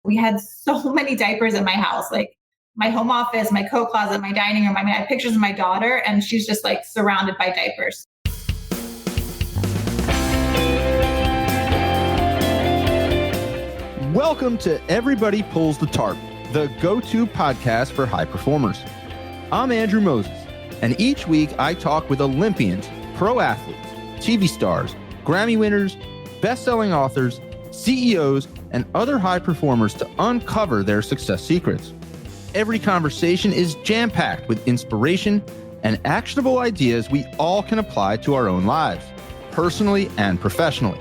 We had so many diapers in my house, like my home office, my coat closet, my dining room. I mean, I have pictures of my daughter and she's just like surrounded by diapers. Welcome to Everybody Pulls the Tarp, the go-to podcast for high performers. I'm Andrew Moses, and each week I talk with Olympians, pro athletes, TV stars, Grammy winners, best-selling authors, CEOs, and other high performers to uncover their success secrets. Every conversation is jam-packed with inspiration and actionable ideas we all can apply to our own lives, personally and professionally.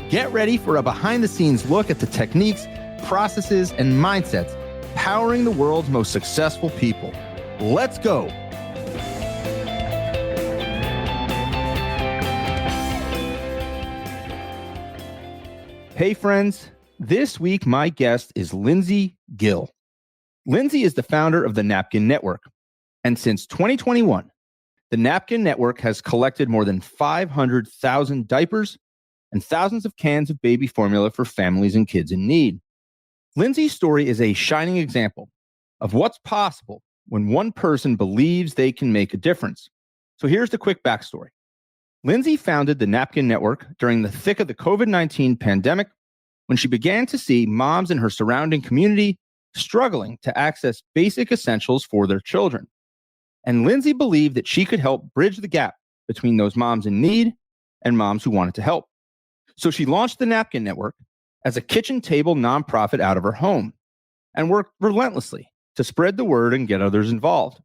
Get ready for a behind-the-scenes look at the techniques, processes, and mindsets powering the world's most successful people. Let's go. Hey, friends. This week, my guest is Lindsay Gill. Lindsay is the founder of the Napkin Network. And since 2021, the Napkin Network has collected more than 500,000 diapers and thousands of cans of baby formula for families and kids in need. Lindsay's story is a shining example of what's possible when one person believes they can make a difference. So here's the quick backstory. Lindsay founded the Napkin Network during the thick of the COVID-19 pandemic when she began to see moms in her surrounding community struggling to access basic essentials for their children. And Lindsay believed that she could help bridge the gap between those moms in need and moms who wanted to help. So she launched the Napkin Network as a kitchen table nonprofit out of her home and worked relentlessly to spread the word and get others involved.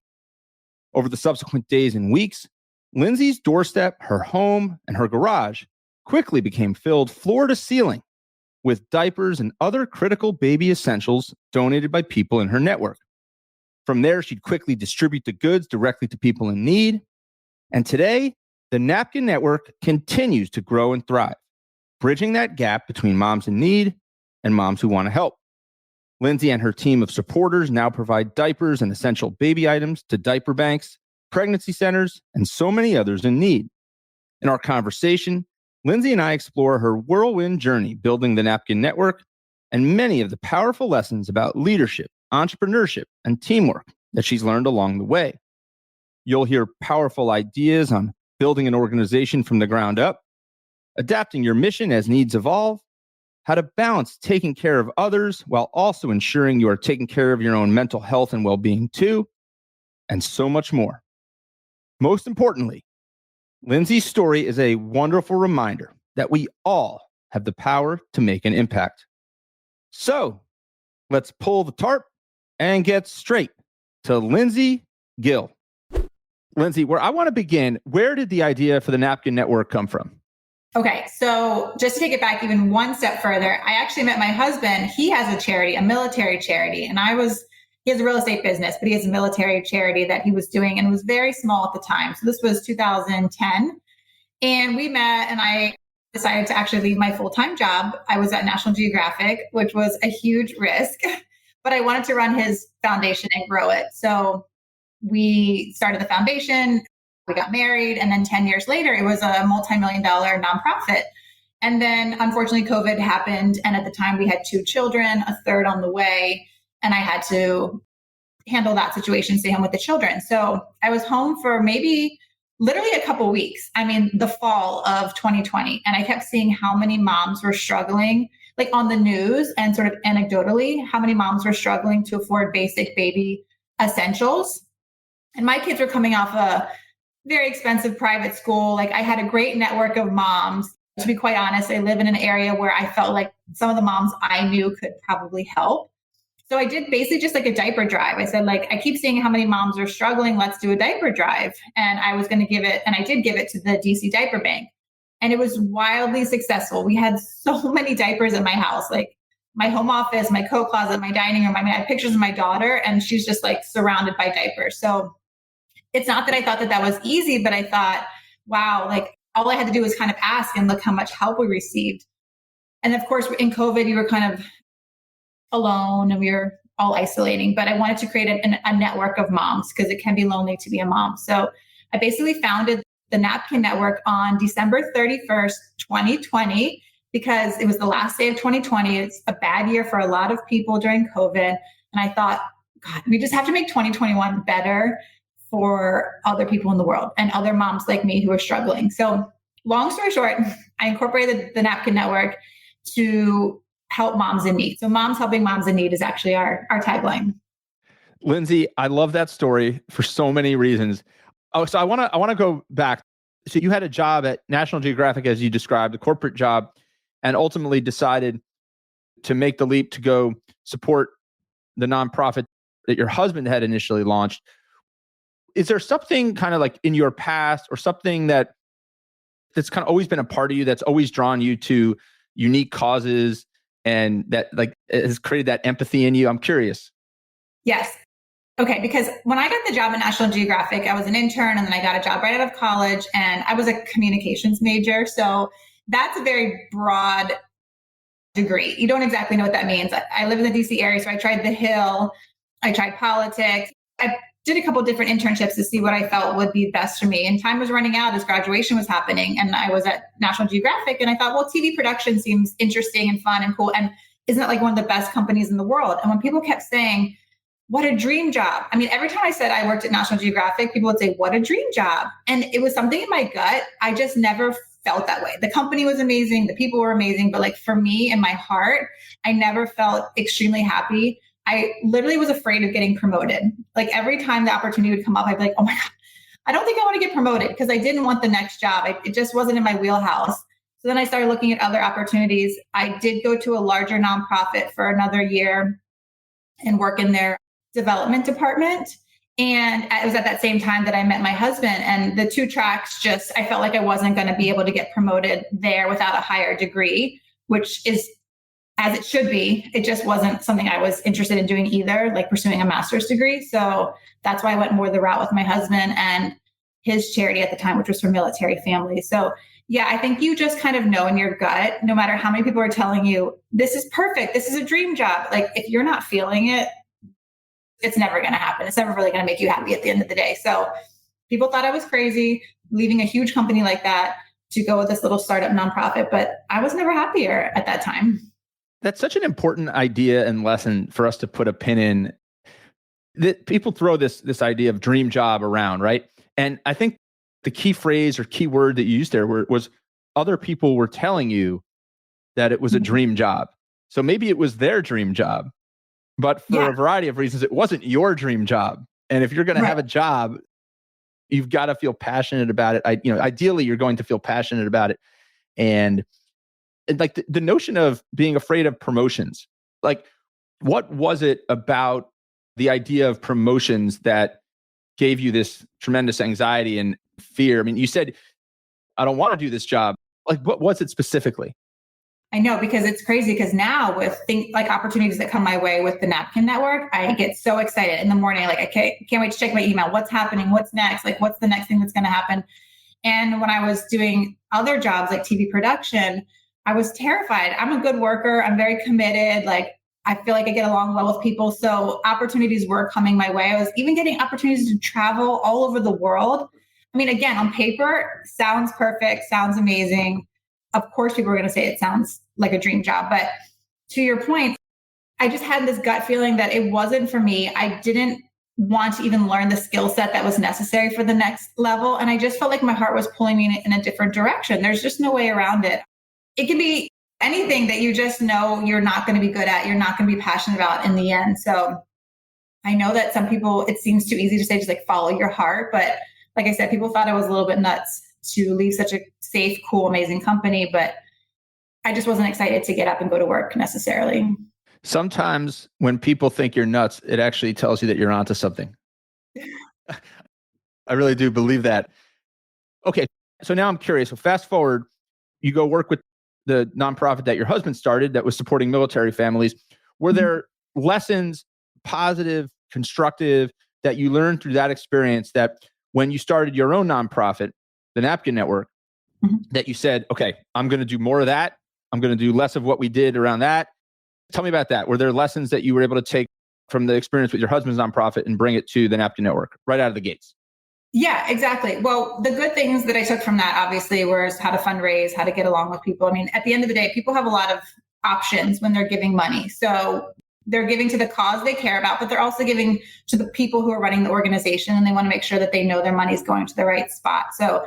Over the subsequent days and weeks, Lindsay's doorstep, her home, and her garage quickly became filled floor to ceiling with diapers and other critical baby essentials donated by people in her network. From there, she'd quickly distribute the goods directly to people in need. And today, the Napkin Network continues to grow and thrive, bridging that gap between moms in need and moms who want to help. Lindsay and her team of supporters now provide diapers and essential baby items to diaper banks, pregnancy centers, and so many others in need. In our conversation, Lindsay and I explore her whirlwind journey building the Napkin Network and many of the powerful lessons about leadership, entrepreneurship, and teamwork that she's learned along the way. You'll hear powerful ideas on building an organization from the ground up, adapting your mission as needs evolve, how to balance taking care of others while also ensuring you are taking care of your own mental health and well-being too, and so much more. Most importantly, Lindsay's story is a wonderful reminder that we all have the power to make an impact. So let's pull the tarp and get straight to Lindsay Gill. Lindsay, where I want to begin, where did the idea for the Napkin Network come from? Okay, so just to take it back even one step further, I actually met my husband. He has a charity, a military charity, and he has a real estate business, but he has a military charity that he was doing, and it was very small at the time. So this was 2010, and we met, and I decided to actually leave my full-time job. I was at National Geographic, which was a huge risk, but I wanted to run his foundation and grow it. So we started the foundation. We got married, and then 10 years later, it was a multi-million-dollar nonprofit. And then, unfortunately, COVID happened, and at the time, we had 2 children, a third on the way, and I had to handle that situation, stay home with the children. So I was home for maybe literally a couple weeks. I mean, the fall of 2020, and I kept seeing how many moms were struggling, like on the news and sort of anecdotally, how many moms were struggling to afford basic baby essentials. And my kids were coming off a very expensive private school. Like I had a great network of moms. To be quite honest, I live in an area where I felt like some of the moms I knew could probably help. So I did basically just like a diaper drive. I said, like, I keep seeing how many moms are struggling. Let's do a diaper drive. And I was going to give it, and I did give it to the DC Diaper Bank. And it was wildly successful. We had so many diapers in my house, like my home office, my coat closet, my dining room. I mean, I have pictures of my daughter, and she's just like surrounded by diapers. So it's not that I thought that that was easy, but I thought, wow, like all I had to do was kind of ask, and look how much help we received. And of course, in COVID, you were kind of alone and we were all isolating, but I wanted to create a network of moms because it can be lonely to be a mom. So I basically founded the Napkin Network on December 31st, 2020. because it was the last day of 2020. It's a bad year for a lot of people during COVID. And I thought, God, we just have to make 2021 better for other people in the world and other moms like me who are struggling. So long story short, I incorporated the Napkin Network to help moms in need. So moms helping moms in need is actually our tagline. Lindsay, I love that story for so many reasons. Oh, so I want to go back. So you had a job at National Geographic, as you described, a corporate job, and ultimately decided to make the leap to go support the nonprofit that your husband had initially launched. Is there something kind of like in your past or something that's kind of always been a part of you that's always drawn you to unique causes and that like has created that empathy in you? I'm curious. Yes. Okay, because when I got the job at National Geographic, I was an intern and then I got a job right out of college and I was a communications major. So that's a very broad degree. You don't exactly know what that means. I live in the DC area, so I tried the Hill, I tried politics. I did a couple of different internships to see what I felt would be best for me. And time was running out as graduation was happening. And I was at National Geographic and I thought, well, TV production seems interesting and fun and cool. And isn't it like one of the best companies in the world? And when people kept saying, what a dream job. I mean, every time I said I worked at National Geographic, people would say, what a dream job. And it was something in my gut. I just never felt that way. The company was amazing. The people were amazing. But like for me in my heart, I never felt extremely happy. I literally was afraid of getting promoted. Like every time the opportunity would come up, I'd be like, oh my God, I don't think I want to get promoted because I didn't want the next job. It just wasn't in my wheelhouse. So then I started looking at other opportunities. I did go to a larger nonprofit for another year and work in their development department. And it was at that same time that I met my husband, and the two tracks just, I felt like I wasn't going to be able to get promoted there without a higher degree, which is as it should be. It just wasn't something I was interested in doing either, like pursuing a master's degree. So that's why I went more the route with my husband and his charity at the time, which was for military families. So yeah, I think you just kind of know in your gut, no matter how many people are telling you, this is perfect, this is a dream job. Like if you're not feeling it, it's never going to happen. It's never really going to make you happy at the end of the day. So people thought I was crazy leaving a huge company like that to go with this little startup nonprofit, but I was never happier at that time. That's such an important idea and lesson for us to put a pin in. That people throw this idea of dream job around, right? And I think the key phrase or key word that you used there was other people were telling you that it was a dream job. So maybe it was their dream job. But for a variety of reasons, it wasn't your dream job. And if you're going to have a job, you've got to feel passionate about it. Ideally, you're going to feel passionate about it. And like the notion of being afraid of promotions, like what was it about the idea of promotions that gave you this tremendous anxiety and fear? I mean, you said, I don't want to do this job. Like, what was it specifically? I know, because it's crazy, because now with things like opportunities that come my way with the Napkin Network, I get so excited in the morning. Like I can't wait to check my email. What's happening? What's next? Like what's the next thing that's going to happen? And when I was doing other jobs like TV production, I was terrified. I'm a good worker. I'm very committed. Like I feel like I get along well with people. So opportunities were coming my way. I was even getting opportunities to travel all over the world. I mean, again, on paper, sounds perfect, sounds amazing. Of course, people are going to say it sounds like a dream job. But to your point, I just had this gut feeling that it wasn't for me. I didn't want to even learn the skill set that was necessary for the next level. And I just felt like my heart was pulling me in a different direction. There's just no way around it. It can be anything that you just know you're not going to be good at, you're not going to be passionate about in the end. So I know that some people, it seems too easy to say, just like follow your heart. But like I said, people thought I was a little bit nuts to leave such a safe, cool, amazing company. But I just wasn't excited to get up and go to work necessarily. Sometimes when people think you're nuts, it actually tells you that you're onto something. I really do believe that. Okay, so now I'm curious. So fast forward, you go work with the nonprofit that your husband started that was supporting military families. Were there lessons, positive, constructive, that you learned through that experience that when you started your own nonprofit, the Napkin Network, that you said, okay, I'm going to do more of that. I'm going to do less of what we did around that. Tell me about that. Were there lessons that you were able to take from the experience with your husband's nonprofit and bring it to the Napkin Network right out of the gates? Yeah, exactly. Well, the good things that I took from that obviously was how to fundraise, how to get along with people. I mean, at the end of the day, people have a lot of options when they're giving money. So they're giving to the cause they care about, but they're also giving to the people who are running the organization, and they want to make sure that they know their money is going to the right spot. So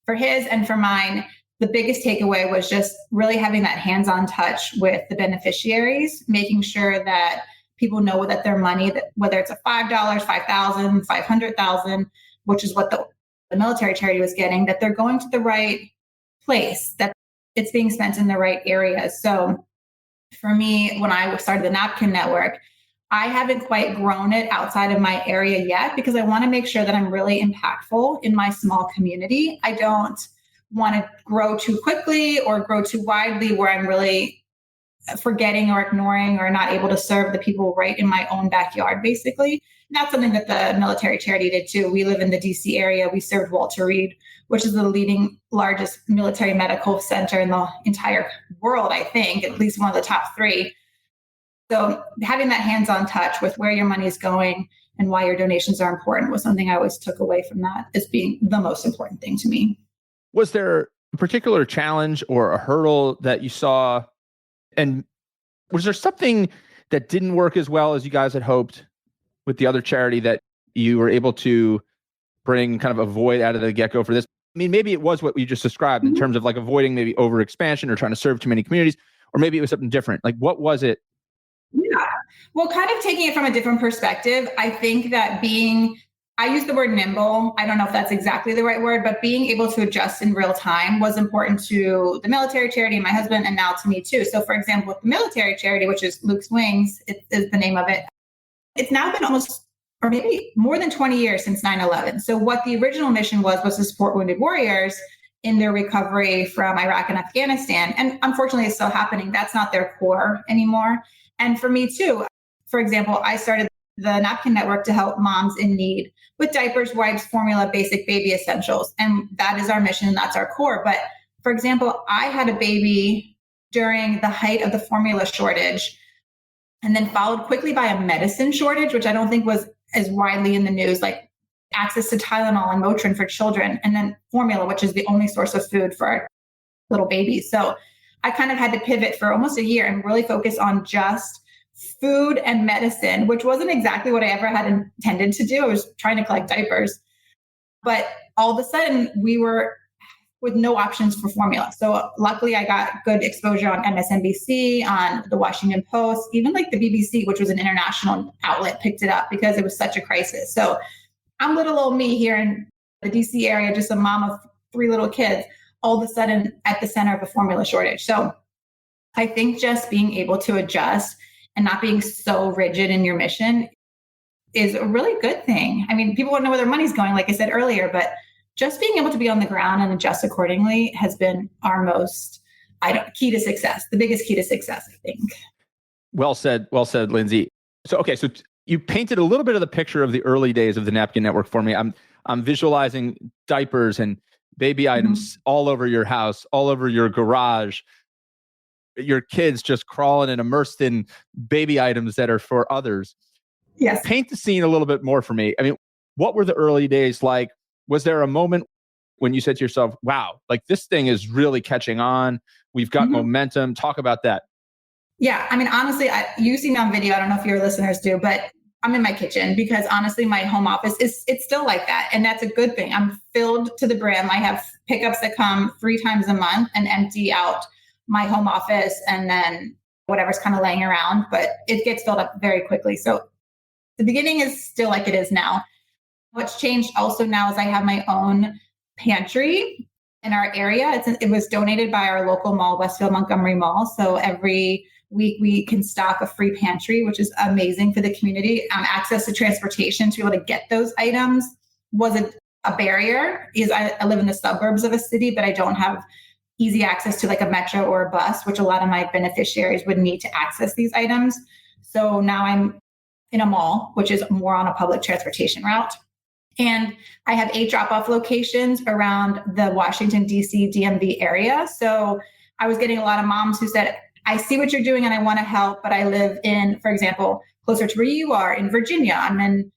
for his and for mine, the biggest takeaway was just really having that hands-on touch with the beneficiaries, making sure that people know that their money, that whether it's a $5, 5,000, 500,000, which is what the military charity was getting, that they're going to the right place, that it's being spent in the right areas. So for me, when I started the Napkin Network, I haven't quite grown it outside of my area yet because I want to make sure that I'm really impactful in my small community. I don't want to grow too quickly or grow too widely where I'm really forgetting or ignoring or not able to serve the people right in my own backyard, basically. And that's something that the military charity did too. We live in the DC area. We served Walter Reed, which is the leading largest military medical center in the entire world, I think, at least one of the top three. So having that hands-on touch with where your money is going and why your donations are important was something I always took away from that as being the most important thing to me. Was there a particular challenge or a hurdle that you saw? And was there something that didn't work as well as you guys had hoped with the other charity that you were able to bring kind of a void out of the get-go for this? I mean, maybe it was what you just described in terms of like avoiding maybe over-expansion or trying to serve too many communities, or maybe it was something different. Like, what was it? Yeah. Well, kind of taking it from a different perspective, I think that I use the word nimble. I don't know if that's exactly the right word, but being able to adjust in real time was important to the military charity and my husband, and now to me too. So for example, with the military charity, which is Luke's Wings, it is the name of it. It's now been almost, or maybe more than 20 years since 9/11. So what the original mission was to support wounded warriors in their recovery from Iraq and Afghanistan. And unfortunately, it's still happening. That's not their core anymore. And for me too, for example, I started the Napkin Network to help moms in need with diapers, wipes, formula, basic baby essentials. And that is our mission and that's our core. But for example, I had a baby during the height of the formula shortage and then followed quickly by a medicine shortage, which I don't think was as widely in the news, like access to Tylenol and Motrin for children, and then formula, which is the only source of food for our little babies. So I kind of had to pivot for almost a year and really focus on just food and medicine, which wasn't exactly what I ever had intended to do. I was trying to collect diapers. But all of a sudden, we were with no options for formula. So luckily, I got good exposure on MSNBC, on the Washington Post, even like the BBC, which was an international outlet, picked it up because it was such a crisis. So I'm little old me here in the DC area, just a mom of 3 little kids, all of a sudden at the center of a formula shortage. So I think just being able to adjust and not being so rigid in your mission is a really good thing. I mean, people want to know where their money's going, like I said earlier, but just being able to be on the ground and adjust accordingly has been our key to success, the biggest key to success, I think. Well said, Lindsay. So you painted a little bit of the picture of the early days of the Napkin Network for me. I'm visualizing diapers and baby items all over your house, all over your garage, your kids just crawling and immersed in baby items that are for others. Yes. Paint the scene a little bit more for me. I mean, what were the early days like? Was there a moment when you said to yourself, wow, like this thing is really catching on. We've got momentum. Talk about that. Yeah. I mean, honestly, you see me on video. I don't know if your listeners do, but I'm in my kitchen because honestly, my home office it's still like that. And that's a good thing. I'm filled to the brim. I have pickups that come 3 times a month and empty out my home office and then whatever's kind of laying around, but it gets filled up very quickly. So the beginning is still like it is now. What's changed also now is I have my own pantry in our area. It was donated by our local mall, Westfield Montgomery Mall. So every week we can stock a free pantry, which is amazing for the community. Access to transportation to be able to get those items was a barrier because I live in the suburbs of a city, but I don't have easy access to like a metro or a bus, which a lot of my beneficiaries would need to access these items. So now I'm in a mall, which is more on a public transportation route. And I have 8 drop-off locations around the Washington, D.C., DMV area. So I was getting a lot of moms who said, I see what you're doing and I want to help, but I live in, for example, closer to where you are in Virginia. I'm in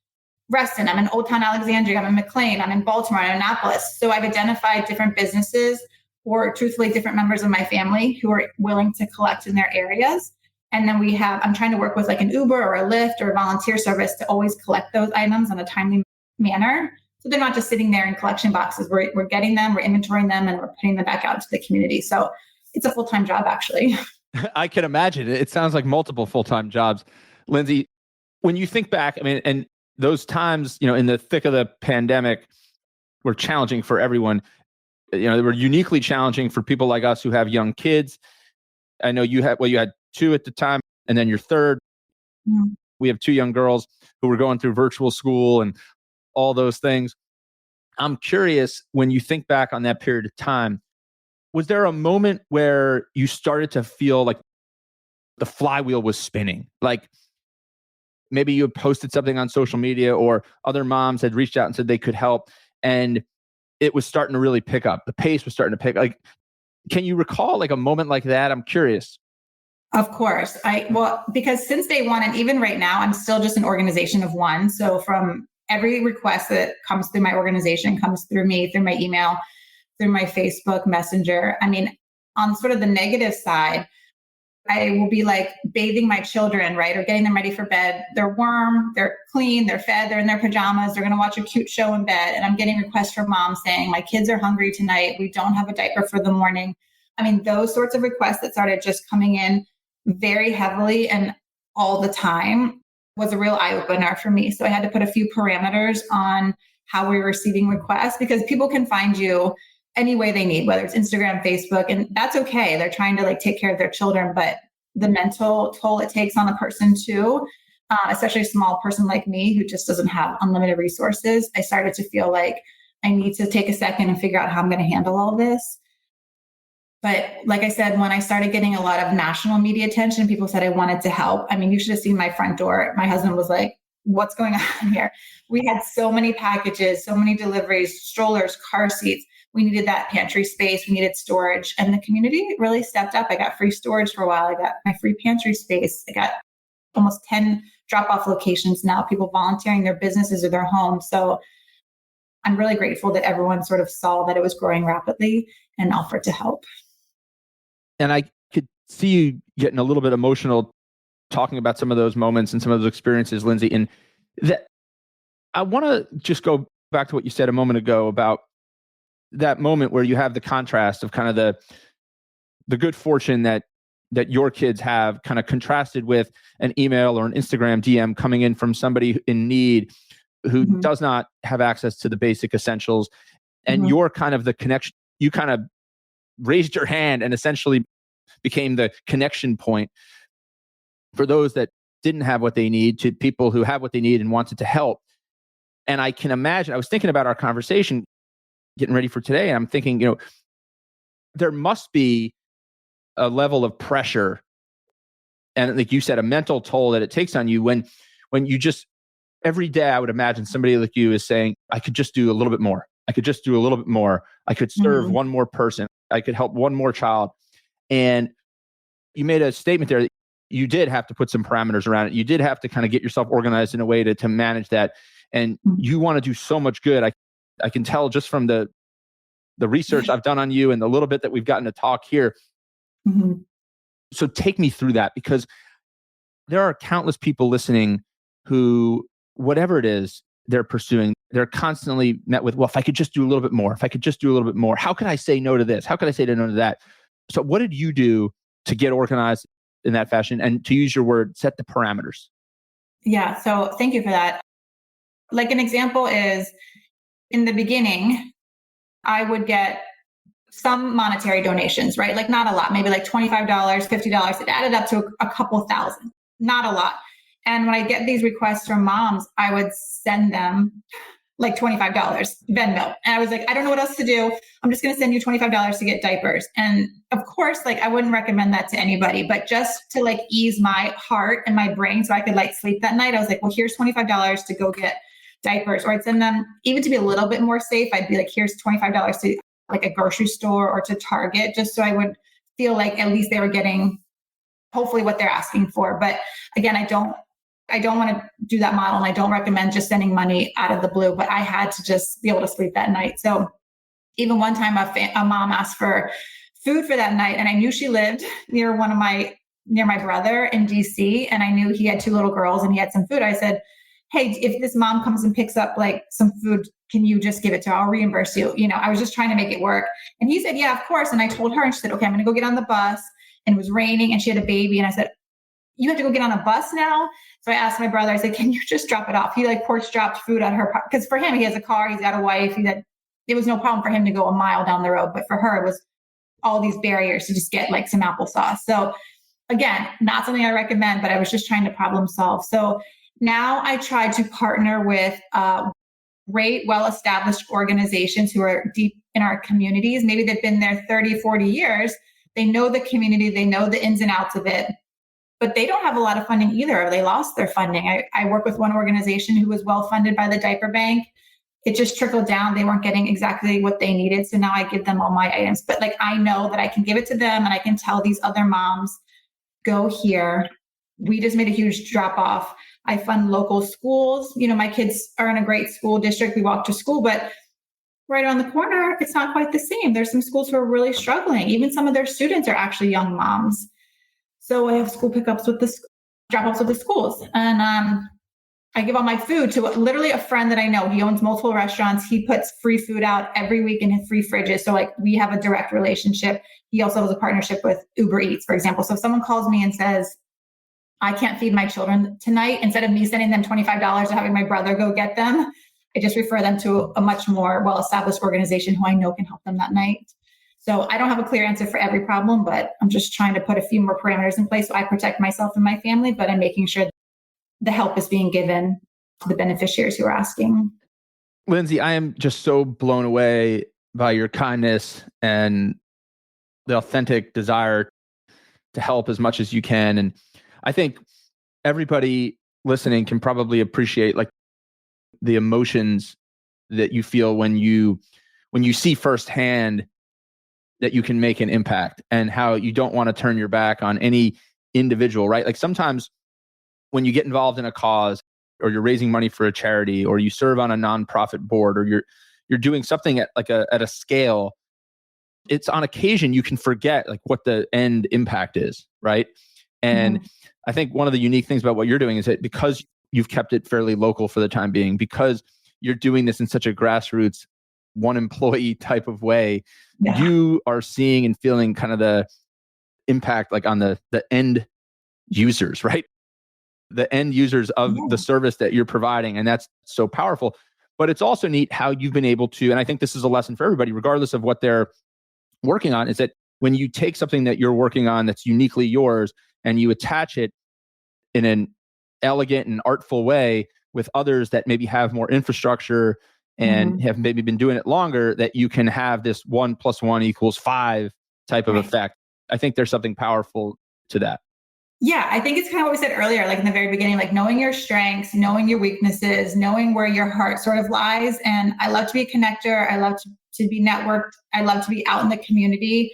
Reston, I'm in Old Town Alexandria, I'm in McLean, I'm in Baltimore, I'm in Annapolis. So I've identified different businesses or truthfully different members of my family who are willing to collect in their areas. And then I'm trying to work with like an Uber or a Lyft or a volunteer service to always collect those items in a timely manner. So they're not just sitting there in collection boxes. We're getting them, we're inventorying them, and we're putting them back out to the community. So it's a full-time job, actually. I can imagine. It sounds like multiple full-time jobs. Lindsay, when you think back, I mean, and those times, in the thick of the pandemic were challenging for everyone. They were uniquely challenging for people like us who have young kids. I know you had two at the time, and then your third. Mm. We have two young girls who were going through virtual school and all those things. I'm curious, when you think back on that period of time, was there a moment where you started to feel like the flywheel was spinning? Like maybe you had posted something on social media or other moms had reached out and said they could help, and it was starting to really pick up. The pace was starting to pick. Like, can you recall like a moment like that? I'm curious. Of course. Because since day one, and even right now, I'm still just an organization of one. So from every request that comes through my organization comes through me, through my email, through my Facebook Messenger. I mean, on sort of the negative side, I will be like bathing my children, right? Or getting them ready for bed. They're warm, they're clean, they're fed, they're in their pajamas, they're going to watch a cute show in bed. And I'm getting requests from moms saying, my kids are hungry tonight. We don't have a diaper for the morning. I mean, those sorts of requests that started just coming in very heavily and all the time was a real eye opener for me. So I had to put a few parameters on how we were receiving requests, because people can find you any way they need, whether it's Instagram, Facebook, and that's okay. They're trying to like take care of their children, but the mental toll it takes on a person too, especially a small person like me who just doesn't have unlimited resources. I started to feel like I need to take a second and figure out how I'm going to handle all this. But like I said, when I started getting a lot of national media attention, people said I wanted to help. I mean, you should have seen my front door. My husband was like, what's going on here? We had so many packages, so many deliveries, strollers, car seats. We needed that pantry space. We needed storage. And the community really stepped up. I got free storage for a while. I got my free pantry space. I got almost 10 drop-off locations now, people volunteering their businesses or their homes. So I'm really grateful that everyone sort of saw that it was growing rapidly and offered to help. And I could see you getting a little bit emotional talking about some of those moments and some of those experiences, Lindsay. And that I want to just go back to what you said a moment ago about that moment where you have the contrast of kind of the good fortune that your kids have, kind of contrasted with an email or an Instagram DM coming in from somebody in need who Mm-hmm. does not have access to the basic essentials. And Mm-hmm. you're kind of the connection. You kind of raised your hand and essentially became the connection point for those that didn't have what they need to people who have what they need and wanted to help. And I can imagine, I was thinking about our conversation, getting ready for today, and I'm thinking, there must be a level of pressure, and like you said, a mental toll that it takes on you when you just, every day I would imagine somebody like you is saying, I could just do a little bit more. I could just do a little bit more. I could serve one more person. I could help one more child. And you made a statement there that you did have to put some parameters around it. You did have to kind of get yourself organized in a way to manage that. And you want to do so much good. I can tell just from the research I've done on you and the little bit that we've gotten to talk here. Mm-hmm. So take me through that, because there are countless people listening who, whatever it is they're pursuing, they're constantly met with, well, if I could just do a little bit more, if I could just do a little bit more, how could I say no to this? How could I say no to that? So what did you do to get organized in that fashion and, to use your word, set the parameters? Yeah. So thank you for that. Like an example is, in the beginning, I would get some monetary donations, right? Like not a lot, maybe like $25, $50. It added up to a couple thousand, not a lot. And when I get these requests from moms, I would send them like $25 Venmo. And I was like, I don't know what else to do. I'm just going to send you $25 to get diapers. And of course, like I wouldn't recommend that to anybody, but just to like ease my heart and my brain so I could like sleep that night, I was like, well, here's $25 to go get diapers. Or I'd send them, even to be a little bit more safe, I'd be like, here's $25 to like a grocery store or to Target, just so I would feel like at least they were getting hopefully what they're asking for. But again, I don't I don't want to do that model, and I don't recommend just sending money out of the blue, but I had to just be able to sleep that night. So even one time a mom asked for food for that night, and I knew she lived near my brother in DC, and I knew he had 2 little girls and he had some food. I said, hey, if this mom comes and picks up like some food, can you just give it to her? I'll reimburse you. I was just trying to make it work. And he said, yeah, of course. And I told her, and she said, okay, I'm going to go get on the bus. And it was raining and she had a baby. And I said, you have to go get on a bus now? So I asked my brother, I said, can you just drop it off? He porch dropped food on her, because for him, he has a car, he's got a wife. It was no problem for him to go a mile down the road. But for her, it was all these barriers to just get like some applesauce. So again, not something I recommend, but I was just trying to problem solve. So now I try to partner with great, well-established organizations who are deep in our communities. Maybe they've been there 30, 40 years. They know the community. They know the ins and outs of it, but they don't have a lot of funding either, or they lost their funding. I work with one organization who was well-funded by the diaper bank. It just trickled down. They weren't getting exactly what they needed. So now I give them all my items, but I know that I can give it to them and I can tell these other moms, go here. We just made a huge drop off. I fund local schools. My kids are in a great school district. We walk to school, but right around the corner, it's not quite the same. There's some schools who are really struggling. Even some of their students are actually young moms. So I have school pickups with drop-offs with the schools. And I give all my food to literally a friend that I know. He owns multiple restaurants. He puts free food out every week in his free fridges. So we have a direct relationship. He also has a partnership with Uber Eats, for example. So if someone calls me and says, I can't feed my children tonight, instead of me sending them $25 or having my brother go get them, I just refer them to a much more well-established organization who I know can help them that night. So I don't have a clear answer for every problem, but I'm just trying to put a few more parameters in place so I protect myself and my family, but I'm making sure the help is being given to the beneficiaries who are asking. Lindsay, I am just so blown away by your kindness and the authentic desire to help as much as you can. And I think everybody listening can probably appreciate the emotions that you feel when you see firsthand that you can make an impact, and how you don't want to turn your back on any individual, right? Sometimes when you get involved in a cause, or you're raising money for a charity, or you serve on a nonprofit board, or you're doing something at a scale, it's on occasion you can forget what the end impact is, right? And I think one of the unique things about what you're doing is that because you've kept it fairly local for the time being, because you're doing this in such a grassroots, one employee type of way, you are seeing and feeling kind of the impact on the end users, right? The end users of the service that you're providing. And that's so powerful. But it's also neat how you've been able to, and I think this is a lesson for everybody, regardless of what they're working on, is that when you take something that you're working on that's uniquely yours and you attach it in an elegant and artful way with others that maybe have more infrastructure and have maybe been doing it longer, that you can have this 1 + 1 = 5 type of effect. I think there's something powerful to that. Yeah, I think it's kind of what we said earlier, in the very beginning, knowing your strengths, knowing your weaknesses, knowing where your heart sort of lies. And I love to be a connector. I love to be networked. I love to be out in the community,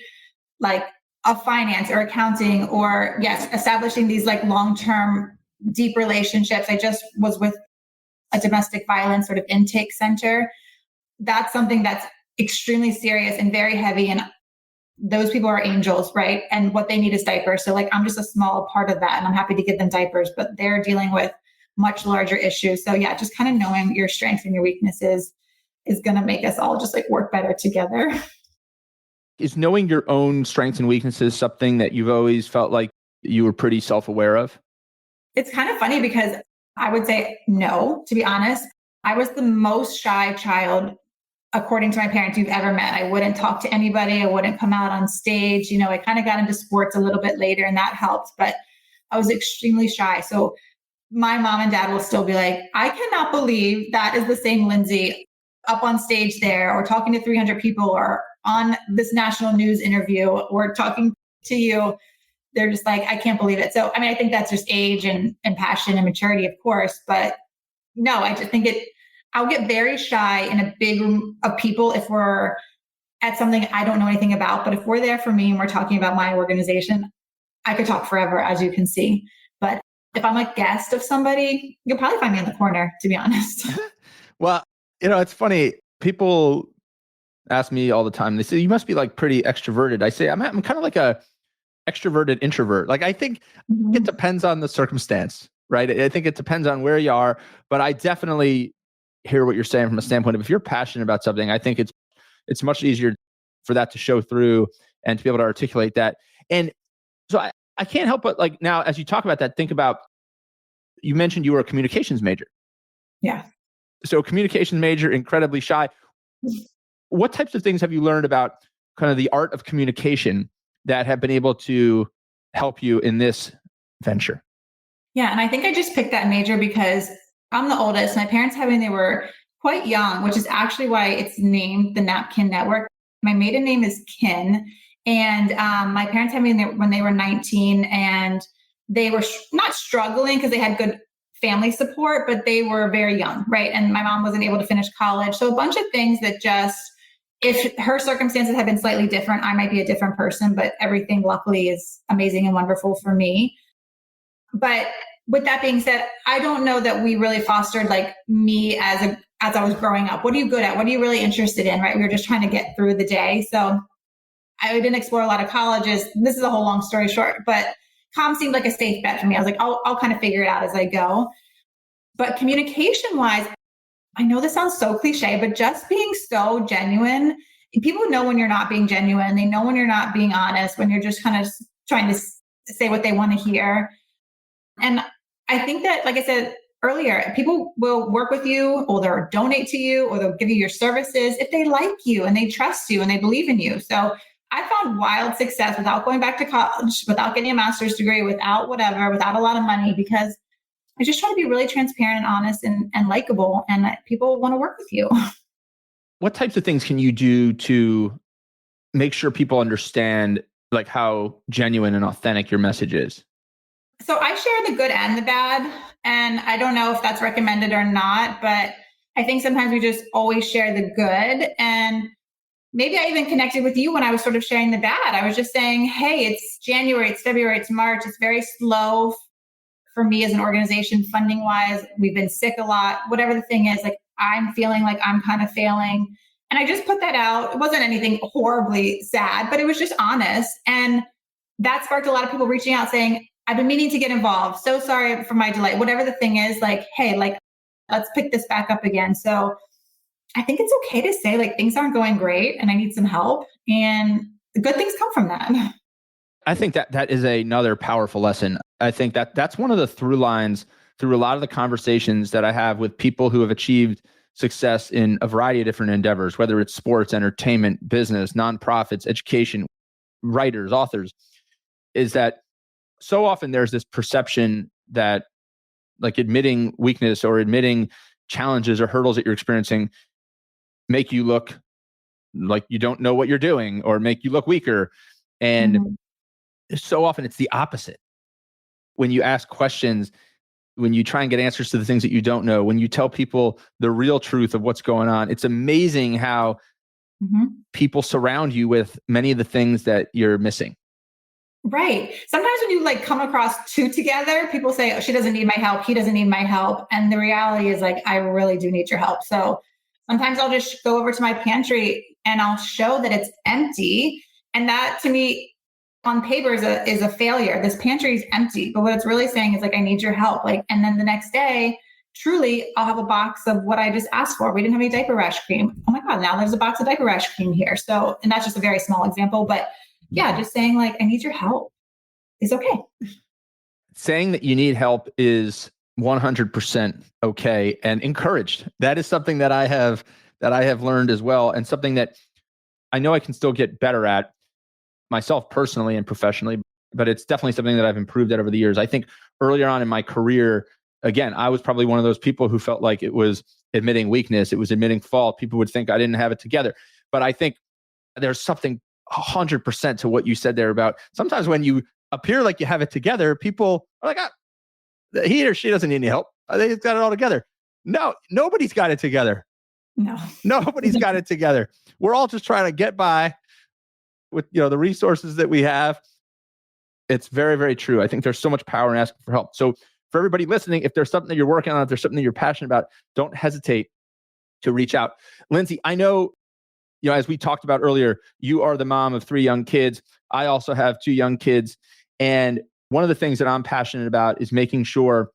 of finance or accounting, or establishing these long-term deep relationships. I just was with a domestic violence sort of intake center. That's something that's extremely serious and very heavy. And those people are angels, right? And what they need is diapers. So I'm just a small part of that, and I'm happy to give them diapers, but they're dealing with much larger issues. So just kind of knowing your strengths and your weaknesses is going to make us all just work better together. Is knowing your own strengths and weaknesses something that you've always felt like you were pretty self-aware of? It's kind of funny because I would say no, to be honest. I was the most shy child, according to my parents, you've ever met. I wouldn't talk to anybody. I wouldn't come out on stage. I kind of got into sports a little bit later, and that helped, but I was extremely shy. So my mom and dad will still be like, I cannot believe that is the same Lindsay up on stage there, or talking to 300 people, or on this national news interview, or talking to you. They're just I can't believe it. So, I think that's just age and passion and maturity, of course. But no, I just think I'll get very shy in a big room of people if we're at something I don't know anything about. But if we're there for me and we're talking about my organization, I could talk forever, as you can see. But if I'm a guest of somebody, you'll probably find me in the corner, to be honest. Well, it's funny. People ask me all the time. They say, you must be like pretty extroverted. I say, I'm kind of like a extroverted introvert. Like, I think it depends on the circumstance, right? I think it depends on where you are, but I definitely hear what you're saying from a standpoint of if you're passionate about something, I think it's much easier for that to show through and to be able to articulate that. And so I can't help but like now, as you talk about that, think about, you mentioned you were a communications major. Yeah. So communications major, incredibly shy. What types of things have you learned about kind of the art of communication that have been able to help you in this venture? Yeah. And I think I just picked that major because I'm the oldest. My parents had me when they were quite young, which is actually why it's named the Napkin Network. My maiden name is Kin. And my parents had me when they were 19, and they were not struggling because they had good family support, but they were very young, right? And my mom wasn't able to finish college. So a bunch of things that just, if her circumstances had been slightly different, I might be a different person, but everything luckily is amazing and wonderful for me. But with that being said, I don't know that we really fostered like me as I was growing up. What are you good at? What are you really interested in? Right? We were just trying to get through the day. So I didn't explore a lot of colleges. This is a whole long story short, but comm seemed like a safe bet for me. I was like, I'll kind of figure it out as I go. But communication wise, I know this sounds so cliche, but just being so genuine, people know when you're not being genuine. They know when you're not being honest, when you're just kind of trying to say what they want to hear. And I think that, like I said earlier, people will work with you, or they'll donate to you, or they'll give you your services if they like you and they trust you and they believe in you. So I found wild success without going back to college, without getting a master's degree, without whatever, without a lot of money, because I just try to be really transparent and honest and likable, and people want to work with you. What types of things can you do to make sure people understand like how genuine and authentic your message is? So I share the good and the bad, and I don't know if that's recommended or not, but I think sometimes we just always share the good. And maybe I even connected with you when I was sort of sharing the bad. I was just saying, hey, it's January, it's February, it's March. It's very slow for me as an organization, funding wise. We've been sick a lot, whatever the thing is, like I'm feeling like I'm kind of failing. And I just put that out. It wasn't anything horribly sad, but it was just honest. And that sparked a lot of people reaching out saying, I've been meaning to get involved. So sorry for my delay. Whatever the thing is, like, hey, like, let's pick this back up again. So I think it's okay to say like things aren't going great and I need some help, and the good things come from that. I think that is another powerful lesson. I think that's one of the through lines through a lot of the conversations that I have with people who have achieved success in a variety of different endeavors, whether it's sports, entertainment, business, nonprofits, education, writers, authors, is that so often there's this perception that like admitting weakness or admitting challenges or hurdles that you're experiencing make you look like you don't know what you're doing or make you look weaker. And so often it's the opposite. When you ask questions, when you try and get answers to the things that you don't know, when you tell people the real truth of what's going on, it's amazing how people surround you with many of the things that you're missing. Right. Sometimes when you like come across two together, people say, oh, she doesn't need my help. He doesn't need my help. And the reality is like, I really do need your help. So sometimes I'll just go over to my pantry and I'll show that it's empty. And that to me on paper is a failure. This pantry is empty. But what it's really saying is like, I need your help. Like, and then the next day, truly, I'll have a box of what I just asked for. We didn't have any diaper rash cream. Oh my God, now there's a box of diaper rash cream here. So, and that's just a very small example, but yeah, just saying like, I need your help is okay. Saying that you need help is 100% okay and encouraged. That is something that I have learned as well, and something that I know I can still get better at myself personally and professionally, but it's definitely something that I've improved at over the years. I think earlier on in my career, again, I was probably one of those people who felt like it was admitting weakness, it was admitting fault. People would think I didn't have it together. But I think there's something 100% to what you said there about sometimes when you appear like you have it together, people are like, he or she doesn't need any help. They've got it all together. No, nobody's got it together. No, nobody's got it together. We're all just trying to get by with the resources that we have. It's very, very true. I think there's so much power in asking for help. So for everybody listening, if there's something that you're working on, if there's something that you're passionate about, don't hesitate to reach out. Lindsay, I know, as we talked about earlier, you are the mom of 3 young kids. I also have 2 young kids. And one of the things that I'm passionate about is making sure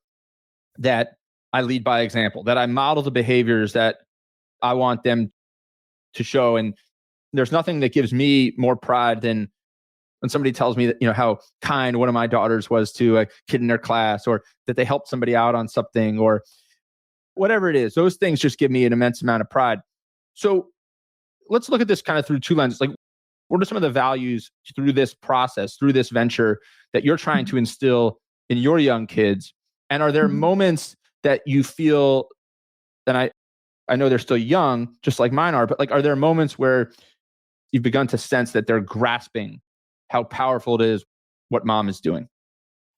that I lead by example, that I model the behaviors that I want them to show. And there's nothing that gives me more pride than when somebody tells me that, how kind one of my daughters was to a kid in their class, or that they helped somebody out on something, or whatever it is. Those things just give me an immense amount of pride. So let's look at this kind of through 2 lenses. Like, what are some of the values through this process, through this venture, that you're trying to instill in your young kids? And are there moments that you feel, and I know they're still young, just like mine are, but like, are there moments where you've begun to sense that they're grasping how powerful it is what mom is doing?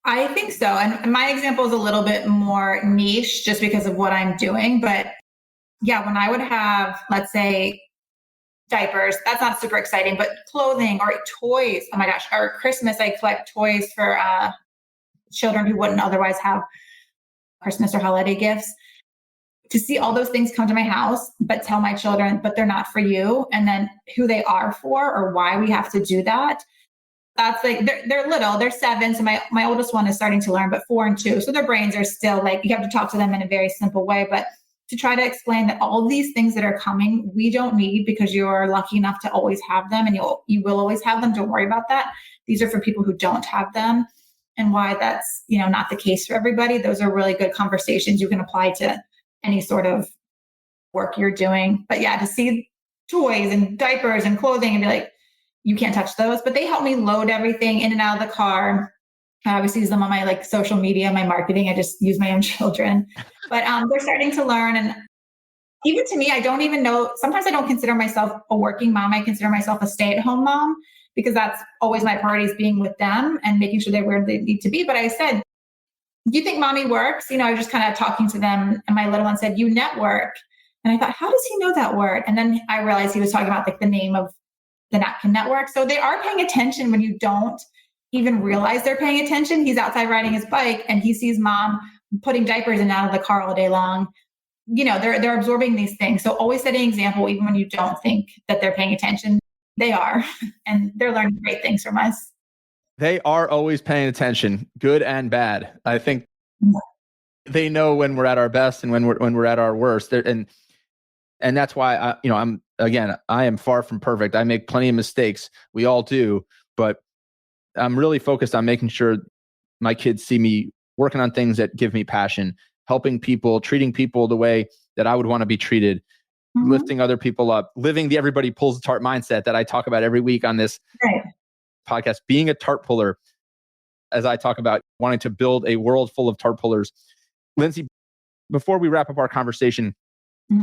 I think so. And my example is a little bit more niche just because of what I'm doing. But yeah, when I would have, let's say, diapers, that's not super exciting, but clothing or toys, oh my gosh, or Christmas, I collect toys for children who wouldn't otherwise have Christmas or holiday gifts. To see all those things come to my house, but tell my children, but they're not for you, and then who they are for or why we have to do that. That's like, they're little, they're 7. So my oldest one is starting to learn, but 4 and 2. So their brains are still like, you have to talk to them in a very simple way, but to try to explain that all these things that are coming, we don't need because you're lucky enough to always have them, and you will always have them. Don't worry about that. These are for people who don't have them, and why that's, not the case for everybody. Those are really good conversations you can apply to any sort of work you're doing. But yeah, to see toys and diapers and clothing and be like, you can't touch those, but they help me load everything in and out of the car. I always use them on my social media, my marketing. I just use my own children, but they're starting to learn. And even to me, I don't even know. Sometimes I don't consider myself a working mom. I consider myself a stay-at-home mom because that's always my priority, is being with them and making sure they're where they need to be. But I said, do you think mommy works? I was just kind of talking to them, and my little one said, you network. And I thought, how does he know that word? And then I realized he was talking about the name of the Napkin Network. So they are paying attention when you don't even realize they're paying attention. He's outside riding his bike and he sees mom putting diapers in and out of the car all day long. They're absorbing these things. So always setting an example, even when you don't think that they're paying attention, they are, and they're learning great things from us. They are always paying attention, good and bad. I think they know when we're at our best and when we're at our worst. And that's why I am far from perfect. I make plenty of mistakes. We all do, but I'm really focused on making sure my kids see me working on things that give me passion, helping people, treating people the way that I would want to be treated, lifting other people up, living the everybody pulls the tarp mindset that I talk about every week on this podcast, being a tarp puller, as I talk about wanting to build a world full of tarp pullers. Lindsay, before we wrap up our conversation,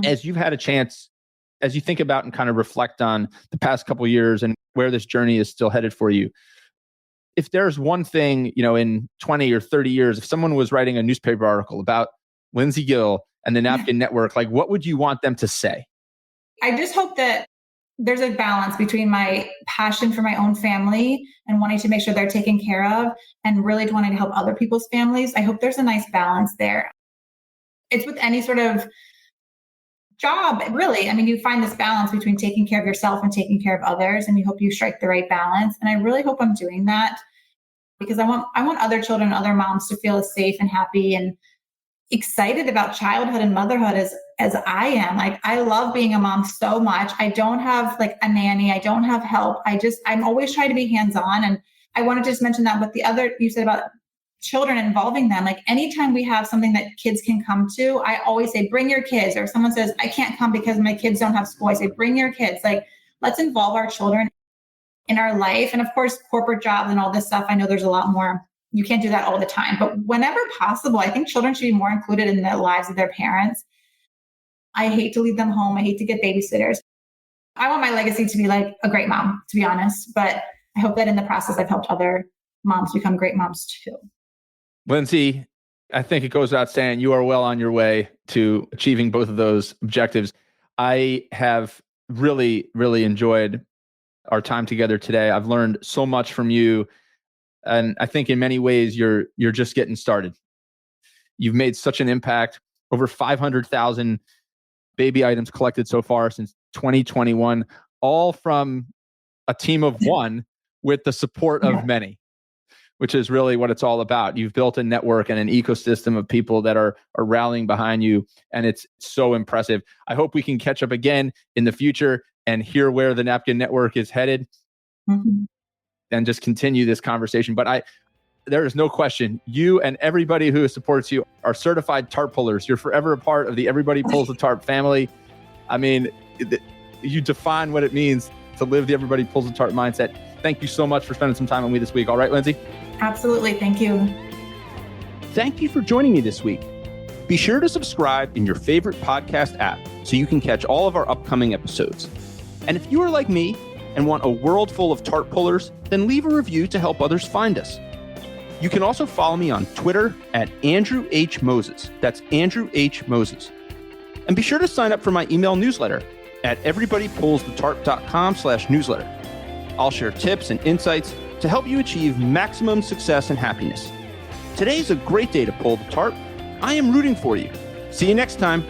as you've had a chance, as you think about and kind of reflect on the past couple of years and where this journey is still headed for you, if there's one thing, in 20 or 30 years, if someone was writing a newspaper article about Lindsay Gill and the Napkin Network, what would you want them to say? I just hope that there's a balance between my passion for my own family and wanting to make sure they're taken care of and really wanting to help other people's families. I hope there's a nice balance there. It's with any sort of job, really. I mean, you find this balance between taking care of yourself and taking care of others, and you hope you strike the right balance. And I really hope I'm doing that because I want other children, other moms to feel as safe and happy and excited about childhood and motherhood as I am. I love being a mom so much. I don't have a nanny. I don't have help. I'm always trying to be hands-on. And I want to just mention that with the other, you said about children, involving them. Anytime we have something that kids can come to, I always say, bring your kids. Or if someone says, I can't come because my kids don't have school, I say, bring your kids. Let's involve our children in our life. And of course, corporate jobs and all this stuff, I know there's a lot more. You can't do that all the time, but whenever possible, I think children should be more included in the lives of their parents. I hate to leave them home. I hate to get babysitters. I want my legacy to be a great mom, to be honest, but I hope that in the process, I've helped other moms become great moms too. Lindsay, I think it goes without saying you are well on your way to achieving both of those objectives. I have really, really enjoyed our time together today. I've learned so much from you. And I think in many ways, you're just getting started. You've made such an impact. Over 500,000 baby items collected so far since 2021, all from a team of one with the support of many, which is really what it's all about. You've built a network and an ecosystem of people that are rallying behind you, and it's so impressive. I hope we can catch up again in the future and hear where the Napkin Network is headed and just continue this conversation. But there is no question, you and everybody who supports you are certified tarp pullers. You're forever a part of the Everybody Pulls the Tarp family. I mean, you define what it means to live the Everybody Pulls the Tarp mindset. Thank you so much for spending some time with me this week. All right, Lindsay? Absolutely. Thank you. Thank you for joining me this week. Be sure to subscribe in your favorite podcast app so you can catch all of our upcoming episodes. And if you are like me and want a world full of tarp pullers, then leave a review to help others find us. You can also follow me on Twitter at Andrew H. Moses. That's Andrew H. Moses. And be sure to sign up for my email newsletter at everybodypullsthetarp.com/newsletter. I'll share tips and insights to help you achieve maximum success and happiness. Today's a great day to pull the tarp. I am rooting for you. See you next time.